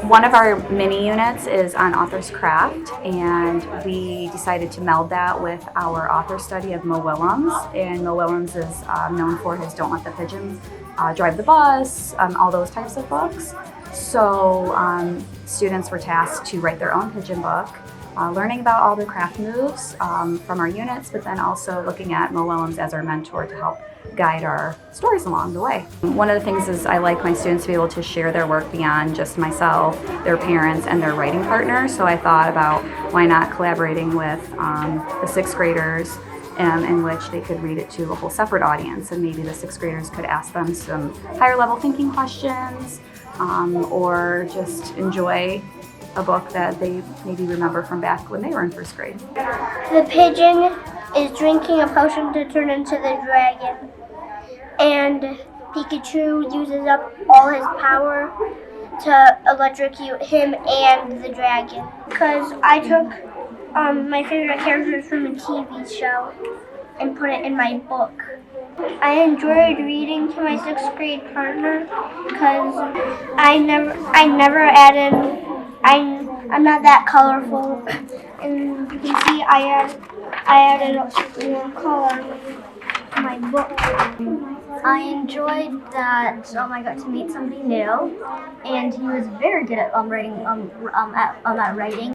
One of our mini units is on author's craft, and we decided to meld that with our author study of Mo Willems. And Mo Willems is known for his Don't Let the Pigeon Drive the Bus, all those types of books. So students were tasked to write their own pigeon book, learning about all the craft moves from our units, but then also looking at Mo Willems as our mentor to help guide our stories along the way. One of the things is I like my students to be able to share their work beyond just myself, their parents, and their writing partners. So I thought about why not collaborating with the sixth graders in which they could read it to a whole separate audience, and maybe the sixth graders could ask them some higher level thinking questions or just enjoy a book that they maybe remember from back when they were in first grade. The pigeon is drinking a potion to turn into the dragon, and Pikachu uses up all his power to electrocute him and the dragon. Because I took my favorite characters from a TV show and put it in my book. I enjoyed reading to my sixth grade partner because I never added. I'm not that colorful, and you can see I added more color to my book. I enjoyed that I got to meet somebody new, and he was very good at writing.